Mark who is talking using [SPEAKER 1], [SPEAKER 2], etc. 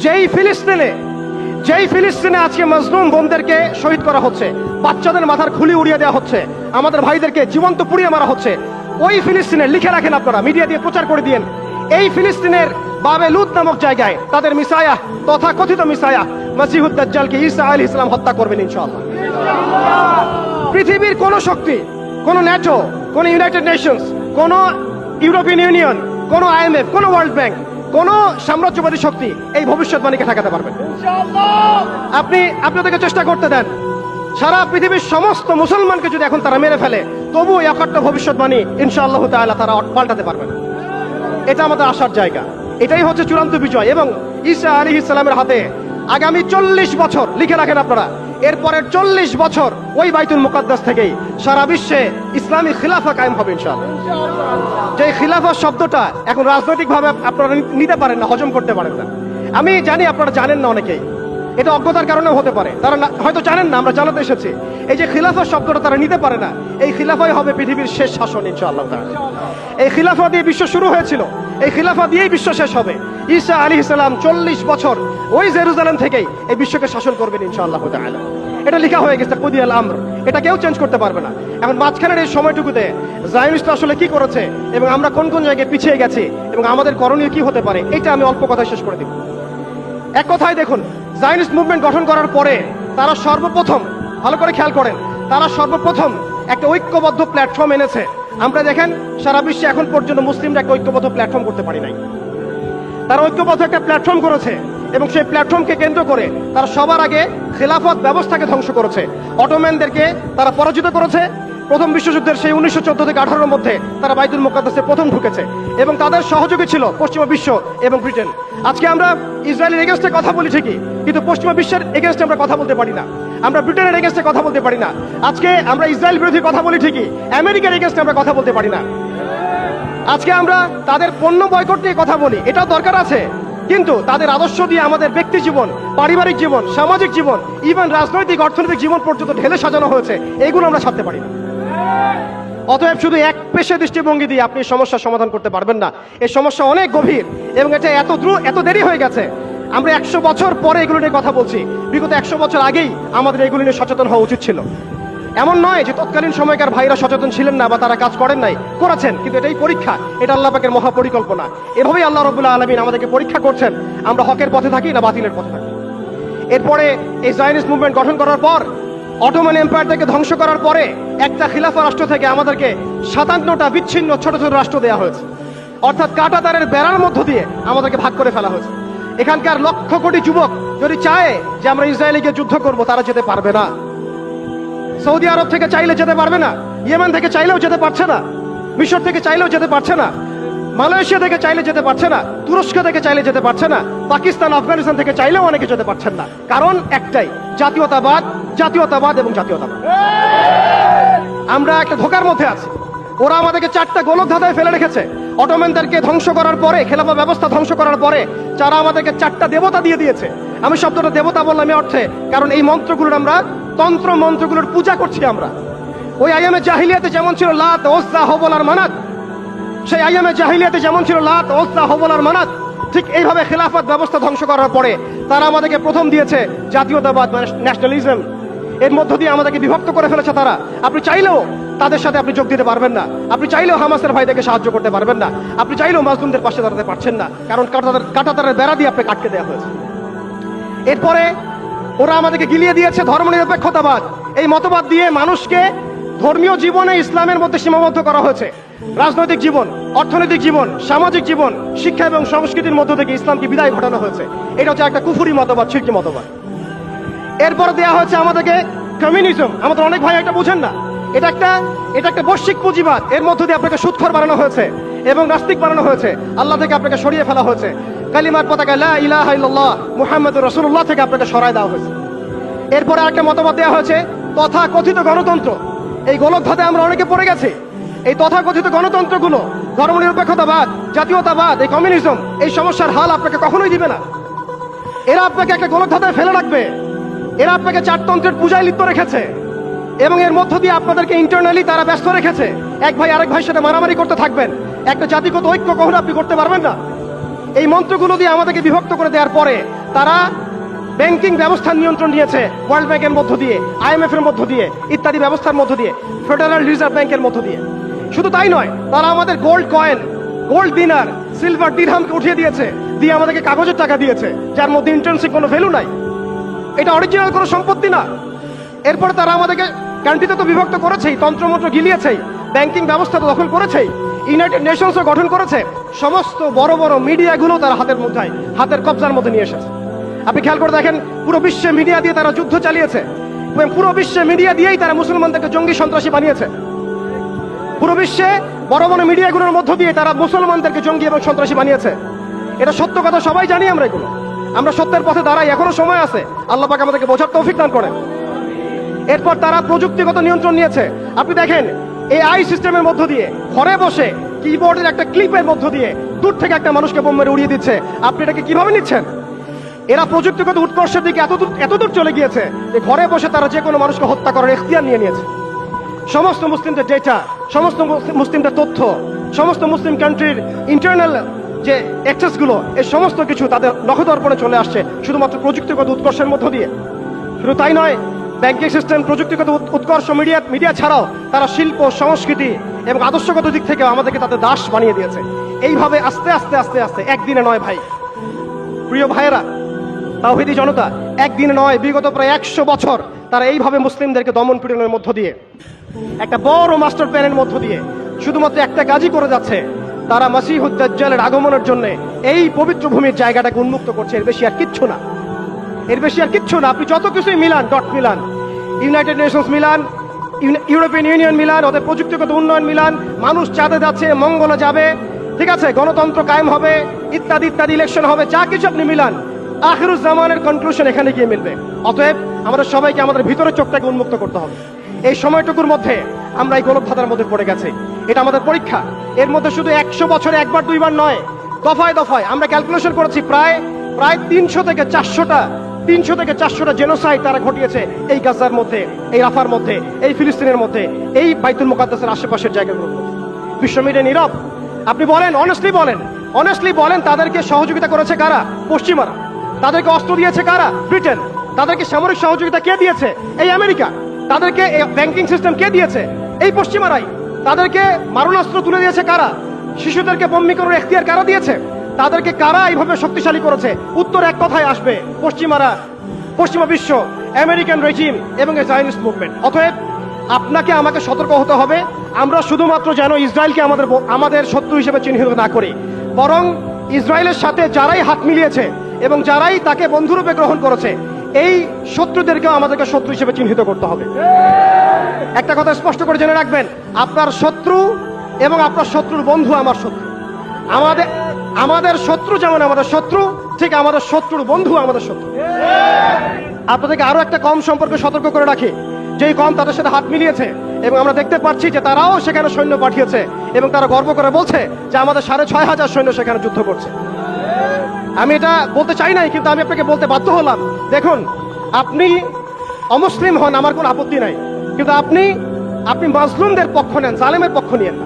[SPEAKER 1] যেই ফিলিস্তিনে আজকে মজলুম বোনদেরকে শহীদ করা হচ্ছে, বাচ্চাদের মাথার খুলি উড়িয়ে দেওয়া হচ্ছে, আমাদের ভাইদেরকে জীবন্ত পুড়িয়ে মারা হচ্ছে, ওই ফিলিস্তিনে লিখে রাখেন আপনারা, মিডিয়া দিয়ে প্রচার করে দিয়েন, এই ফিলিস্তিনের বাবে লুত নামক জায়গায় তাদের মিসায়া, তথাকথিত মিসায়া মসিহুদ দাজ্জালকে ঈসা আলাইহিস সালাম হত্যা করবেন ইনশাআল্লাহ। পৃথিবীর কোন শক্তি, কোন ন্যাটো, কোন ইউনাইটেড নেশনস, কোন ইউরোপিয়ান ইউনিয়ন, কোন IMF, কোন ওয়ার্ল্ড ব্যাংক, কোন সাম্রাজ্যবাদী শক্তি এই ভবিষ্যৎবাণীকে ঠেকাতে পারবেন আপনি আপনাদেরকে চেষ্টা করতে দেন। সারা পৃথিবীর সমস্ত মুসলমানকে যদি এখন তারা মেরে ফেলে, তবু এই অকাট্য ভবিষ্যৎবাণী ইনশাআল্লাহ তাআলা তারা পাল্টাতে পারবে না। এটা আমাদের আশার জায়গা, এটাই হচ্ছে চূড়ান্ত বিজয়। এবং ঈসা আলাইহিস সালামের হাতে আগামী 40 বছর লিখে রাখেন আপনারা, এরপরের 40 বছর ওই বাইতুল মুকাদ্দাস থেকেই সারা বিশ্বে ইসলামী খিলাফা কায়েম হবে ইনশাআল্লাহ। যে খিলাফা শব্দটা এখন রাজনৈতিকভাবে আপনারা নিতে পারেন না, হজম করতে পারেন না। আমি জানি আপনারা জানেন না, অনেকেই এটা অজ্ঞতার কারণেও হতে পারে, তারা হয়তো জানেন না, আমরা জানাতে এসেছি। এই যে খিলাফা শব্দটা তারা নিতে পারে না, এই খিলাফাই হবে পৃথিবীর শেষ শাসন ইনশাআল্লাহ তাআলা। এই খিলাফা দিয়ে বিশ্ব শুরু হয়েছিল, এই খিলাফা দিয়েই বিশ্ব শেষ হবে। ঈসা আলাইহিস সালাম 40 বছর ওই জেরুজালেম থেকেই এই বিশ্বকে শাসন করবেন ইনশাআল্লাহ তাআলা। এটা লেখা হয়ে গেছে, কুদিয়াল আমর, এটা কেউ চেঞ্জ করতে পারবে না। এখন মাঝখানের এই সময়টুকুতে জায়নিস্টরা আসলে কি করেছে এবং আমরা কোন কোন জায়গায় পিছিয়ে গেছি এবং আমাদের করণীয় কি হতে পারে, এটা আমি অল্প কথায় শেষ করে দিব। এক কথায় দেখুন, জায়নিস্ট মুভমেন্ট গঠন করার পরে তারা সর্বপ্রথম, ভালো করে খেয়াল করেন, তারা সর্বপ্রথম একটা ঐক্যবদ্ধ প্ল্যাটফর্ম এনেছে। আমরা দেখেন সারা বিশ্বে এখন পর্যন্ত মুসলিমরা একটা ঐক্যবদ্ধ প্ল্যাটফর্ম করতে পারি নাই। তারা ঐক্যবদ্ধ একটা প্ল্যাটফর্ম করেছে এবং সেই প্ল্যাটফর্মকে কেন্দ্র করে তারা সবার আগে খেলাফত ব্যবস্থাকে ধ্বংস করেছে, অটোম্যানদেরকে তারা পরাজিত করেছে। প্রথম বিশ্বযুদ্ধের সেই 1914 থেকে 18-এর মধ্যে তারা বাইতুল মুকাদ্দাসে প্রথম ঢুকেছে এবং তাদের সহযোগী ছিল পশ্চিমা বিশ্ব এবং ব্রিটেন। আজকে আমরা ইসরায়েলের এগেনস্টে কথা বলি ঠিকই, কিন্তু পশ্চিমা বিশ্বের এগেনস্টে আমরা কথা বলতে পারি না, আমরা ব্রিটেনের এগেনস্টে কথা বলতে পারি না। আজকে আমরা ইসরায়েল বিরোধী কথা বলি ঠিকই, আমেরিকার এগেনস্টে আমরা কথা বলতে পারি না। আজকে আমরা তাদের পণ্য বয়কট নিয়ে কথা বলি, এটাও দরকার আছে, কিন্তু তাদের আদর্শ দিয়ে আমাদের ব্যক্তি জীবন, পারিবারিক জীবন, সামাজিক জীবন, ইভেন রাজনৈতিক অর্থনৈতিক জীবন পর্যন্ত ঢেলে সাজানো হয়েছে, এইগুলো আমরা ছাড়তে পারি না। অতএব শুধু এক পেশে দৃষ্টিভঙ্গি দিয়ে আপনি সমস্যার সমাধান করতে পারবেন না। এই সমস্যা অনেক গভীর এবং এটা এত দেরি হয়ে গেছে। আমরা 100 বছর পরে এগুলো নিয়ে কথা বলছি, বিগত 100 বছর আগেই আমাদের এগুলো নিয়ে সচেতন হওয়া উচিত ছিল। এমন নয় যে তৎকালীন সময়কার ভাইরা সচেতন ছিলেন না বা তারা কাজ করেন নাই, করেছেন, কিন্তু এটাই পরীক্ষা, এটা আল্লাহ পাকের মহাপরিকল্পনা। এভাবেই আল্লাহ রাব্বুল আলামিন আমাদেরকে পরীক্ষা করছেন, আমরা হকের পথে থাকি না বাতিলের পথে থাকি। এরপরে এই জায়নিস্ট মুভমেন্ট গঠন করার পর, অটোমান এম্পায়ারটাকে ধ্বংস করার পরে একটা খিলাফা রাষ্ট্র থেকে আমাদেরকে 57টা বিচ্ছিন্ন ছোট ছোট রাষ্ট্র দেওয়া হয়েছে, অর্থাৎ কাঁটাতারের বেড়ার মধ্য দিয়ে আমাদেরকে ভাগ করে ফেলা হয়েছে। এখানকার লক্ষ কোটি যুবক যদি চায় যে আমরা ইসরায়েলে গিয়ে যুদ্ধ করব, তারা যেতে পারবে না। সৌদি আরব থেকে চাইলে যেতে পারবে না, ইয়েমেন থেকে চাইলেও যেতে পারছে না, মিশর থেকে চাইলেও যেতে পারছে না, মালয়েশিয়া থেকে চাইলে যেতে পারছে না, তুরস্ক থেকে চাইলে যেতে পারছে না, পাকিস্তান, আফগানিস্তান থেকে চাইলেও অনেকে যেতে পারছেন না। কারণ একটাই, জাতীয়তাবাদ, জাতীয়তাবাদ এবং জাতীয়তাবাদ। আমরা একটা ধোকার মধ্যে আছি। ওরা আমাদেরকে 4টা গোলক ধাঁধায় ফেলে রেখেছে। অটোম্যানদেরকে ধ্বংস করার পরে, খেলাফা ব্যবস্থা ধ্বংস করার পরে যারা আমাদেরকে 4টা দেবতা দিয়ে দিয়েছে। আমি শব্দটা দেবতা বললাম এই অর্থে, কারণ এই মন্ত্রগুলোর আমরা, তন্ত্র মন্ত্রগুলোর পূজা করছি আমরা। ওই আইয়ামে জাহিলিয়াতে যেমন ছিল লাত, উজ্জা, হুবল আর মানাত, সেই আইয়ামে জাহিলিয়াতে যেমন ছিল লাত, উজ্জা, হুবল আর মানাত, ঠিক এইভাবে খেলাফত ব্যবস্থা ধ্বংস করার পরে তারা আমাদেরকে প্রথম দিয়েছে জাতীয়তাবাদ, ন্যাশনালিজম। এর মধ্য দিয়ে আমাদেরকে বিভক্ত করে ফেলেছে তারা। আপনি চাইলেও তাদের সাথে আপনি যোগ দিতে পারবেন না, আপনি চাইলেও হামাসের ভাইদেরকে সাহায্য করতে পারবেন না, আপনি চাইলেও মাজলুমদের পাশে দাঁড়াতে পারছেন না, কারণ কাঁটাতারের বেড়া দিয়ে আপনাকে আটকে দেওয়া হয়েছে। এরপরে ওরা আমাদেরকে গিলিয়ে দিয়েছে ধর্মনিরপেক্ষতাবাদ। এই মতবাদ দিয়ে মানুষকে ধর্মীয় জীবনে ইসলামের মধ্যে সীমাবদ্ধ করা হয়েছে। রাজনৈতিক জীবন, অর্থনৈতিক জীবন, সামাজিক জীবন, শিক্ষা এবং সংস্কৃতির মধ্য থেকে ইসলামকে বিদায় ঘটানো হয়েছে। এটা হচ্ছে একটা কুফরি মতবাদ, শিরকি মতবাদ। এরপরে দেওয়া হয়েছে আমাদেরকে কমিউনিজম। আমাদের অনেক ভাই এটা বুঝেন না, এটা একটা বৈশ্বিক পুঁজিবাদ। এর মধ্য দিয়ে আপনাকে সুদখোর বানানো হয়েছে এবং নাস্তিক বানানো হয়েছে, আল্লাহ থেকে আপনাকে সরিয়ে ফেলা হয়েছে। কালিমার পতাকা লা ইলাহা ইল্লাল্লাহ মুহাম্মাদুর রাসূলুল্লাহ থেকে আপনাকে সরায় দেওয়া হয়েছে। এরপরে একটা মতবাদ দেওয়া হয়েছে তথাকথিত গণতন্ত্র। এই গোলক ধাঁধায় আমরা অনেকে পড়ে গেছি। এই তথাকথিত গণতন্ত্রগুলো, ধর্মনিরপেক্ষতাবাদ, জাতীয়তাবাদ, এই কমিউনিজম, এই সমস্যার হাল আপনাকে কখনোই দিবে না। এরা আপনাকে একটা গোলক ধাঁধায় ফেলে রাখবে। এরা আপনাকে চারতন্ত্রের পূজায় লিপ্ত রেখেছে এবং এর মধ্য দিয়ে আপনাদেরকে ইন্টারনালি তারা ব্যস্ত রেখেছে। এক ভাই আরেক ভাইয়ের সাথে মারামারি করতে থাকবেন। একটা জাতিগত ঐক্য কখনো আপনি করতে পারবেন না। এই মন্ত্রগুলো দিয়ে আমাদেরকে বিভক্ত করে দেওয়ার পরে তারা ব্যাংকিং ব্যবস্থার নিয়ন্ত্রণ নিয়েছে ওয়ার্ল্ড ব্যাংকের মধ্য দিয়ে, IMF এর মধ্য দিয়ে, ইত্যাদি ব্যবস্থার মধ্য দিয়ে, ফেডারেল রিজার্ভ ব্যাংকের মধ্য দিয়ে। শুধু তাই নয়, তারা আমাদের গোল্ড কয়েন, গোল্ড দিনার, সিলভার দিরহামকে উঠিয়ে দিয়েছে, দিয়ে আমাদেরকে কাগজের টাকা দিয়েছে, যার মধ্যে ইন্ট্রিনসিক কোনো ভ্যালু নাই। এটা অরিজিনাল কোনো সম্পত্তি না। এরপরে তারা আমাদেরকে কান্ট্রিতে তো বিভক্ত করেছেই, তন্ত্রমন্ত্র গিলিয়েছেই, ব্যাংকিং ব্যবস্থা তো দখল করেছেই, ইউনাইটেড নেশনসও গঠন করেছে, সমস্ত বড় বড় মিডিয়াগুলো তারা হাতের কবজার মধ্যে নিয়ে এসেছে। আপনি খেয়াল করে দেখেন, পুরো বিশ্বে মিডিয়া দিয়ে তারা যুদ্ধ চালিয়েছে, এবং পুরো বিশ্বে মিডিয়া দিয়েই তারা মুসলমানদেরকে জঙ্গি সন্ত্রাসী বানিয়েছে। পুরো বিশ্বে বড় বড় মিডিয়াগুলোর মধ্য দিয়ে তারা মুসলমানদেরকে জঙ্গি এবং সন্ত্রাসী বানিয়েছে। এটা সত্য কথা, সবাই জানি আমরা এগুলো। আমরা সত্যের পথে দাঁড়াই, এখনো সময় আছে, আল্লাহ পাক আমাদেরকে বোঝার তৌফিক দান করেন। এরপর তারা প্রযুক্তিগত নিয়ন্ত্রণ নিয়েছে। আপনি দেখেন, AI সিস্টেমের মধ্য দিয়ে ঘরে বসে কিবোর্ডের একটা ক্লিপের মধ্য দিয়ে দূর থেকে একটা মানুষকে বোম মেরে উড়িয়ে দিচ্ছে। আপনি এটাকে কিভাবে নিচ্ছেন? এরা প্রযুক্তিগত উৎকর্ষের দিকে এতদূর চলে গিয়েছে যে ঘরে বসে তারা যে কোনো মানুষকে হত্যা করার এখতিয়ার নিয়ে নিয়েছে। সমস্ত মুসলিমদের ডেটা, সমস্ত মুসলিমদের তথ্য, সমস্ত মুসলিম কান্ট্রির ইন্টারনাল যে অ্যাক্সেসগুলো, এই সমস্ত কিছু তাদের নখদর্পণে চলে আসছে শুধুমাত্র প্রযুক্তিগত উৎকর্ষের মধ্য দিয়ে। শুধু তাই নয়, ব্যাংকিং সিস্টেম, প্রযুক্তিগত উৎকর্ষ, মিডিয়া ছাড়াও তারা শিল্প, সংস্কৃতি এবং আদর্শগত দিক থেকে আমাদেরকে তাদের দাস বানিয়ে দিয়েছে। এইভাবে আস্তে আস্তে আস্তে আস্তে, একদিনে নয় ভাই, প্রিয় ভাইয়েরা, তাওহীদি জনতা, একদিনে নয়, বিগত প্রায় 100 বছর তারা এইভাবে মুসলিমদেরকে দমন পীড়নের মধ্য দিয়ে, একটা বড় মাস্টার প্ল্যানের মধ্য দিয়ে শুধুমাত্র একটা কাজই করে যাচ্ছে, তারা মাসিহুদ দাজ্জালের আগমনের জন্য এই পবিত্র ভূমির জায়গাটাকে উন্মুক্ত করছে। এর বেশি আর কিচ্ছু না, এর বেশি আর কিচ্ছু না। আপনি যত কিছুই Milan, dot Milan, United Nations Milan, European union Milan, ওদের প্রযুক্তিগত উন্নয়ন মিলান, মানুষ চাঁদে যাচ্ছে, মঙ্গলে যাবে, ঠিক আছে, গণতন্ত্র কায়েম হবে, ইত্যাদি ইত্যাদি, ইলেকশন হবে, যা কিছু আপনি মিলান, আখিরুজ্জামানের কনক্লুশন এখানে গিয়ে মিলবে। অতএব আমাদের সবাইকে আমাদের ভিতরের চোখটাকে উন্মুক্ত করতে হবে। এই সময়টুকুর মধ্যে আমরা এই গোলকধাঁধার মধ্যে পড়ে গেছি, এটা আমাদের পরীক্ষা। এর মধ্যে শুধু 100 বছরে একবার দুইবার নয়, দফায় দফায় আমরা ক্যালকুলেশন করেছি, প্রায় 300 থেকে 400টা জেনোসাইড তারা ঘটিয়েছে এই গাজার মধ্যে, এই রাফার মধ্যে, এই ফিলিস্তিনের মধ্যে, এই বাইতুল মুকাদ্দাসের আশেপাশের জায়গাগুলোর মধ্যে। বিশ্ব মিডিয়া নীরব। আপনি বলেন, অনেস্টলি বলেন, তাদেরকে সহযোগিতা করেছে কারা? পশ্চিমারা। তাদেরকে অস্ত্র দিয়েছে কারা? ব্রিটেন। তাদেরকে সামরিক সহযোগিতা কে দিয়েছে? এই আমেরিকা। তাদেরকে ব্যাংকিং সিস্টেম কে দিয়েছে? এই পশ্চিমারাই। তাদেরকে মারণাস্ত্র তুলে দিয়েছে কারা? শিশুদেরকে বন্দি করার এখতিয়ার কারা দিয়েছে? তাদেরকে কারা এইভাবে শক্তিশালী করেছে? উত্তর এক কথায় আসবে, পশ্চিমারা, পশ্চিমা বিশ্ব, আমেরিকান রেজিম এবং জায়নিস্ট মুভমেন্ট। অতএব আপনাকে আমাকে সতর্ক হতে হবে, আমরা শুধুমাত্র যেন ইসরায়েলকে আমাদের শত্রু হিসেবে চিহ্নিত না করি, বরং ইসরায়েলের সাথে যারাই হাত মিলিয়েছে এবং যারাই তাকে বন্ধুরূপে গ্রহণ করেছে, এই শত্রুদেরকেও আমাদেরকে শত্রু হিসেবে চিহ্নিত করতে হবে। একটা কথা স্পষ্ট করে জেনে রাখবেন, আপনার শত্রু এবং আপনার শত্রুর বন্ধু আমার শত্রু। আমাদের শত্রু যেমন আমাদের শত্রু, ঠিক আমাদের শত্রুর বন্ধু আমাদের শত্রু। আপনাদেরকে আরো একটা কম সম্পর্কে সতর্ক করে রাখি, যেই কম তাদের সাথে হাত মিলিয়েছে এবং আমরা দেখতে পাচ্ছি যে তারাও সেখানে সৈন্য পাঠিয়েছে এবং তারা গর্ব করে বলছে যে আমাদের 6,500 সৈন্য সেখানে যুদ্ধ করছে। আমি এটা বলতে চাই নাই, কিন্তু আমি আপনাকে বলতে বাধ্য হলাম। দেখুন, আপনি অমুসলিম হন, আমার কোনো আপত্তি নাই, কিন্তু আপনি মাজলুমদের পক্ষ নেন, জালেমের পক্ষ নিয়েন না।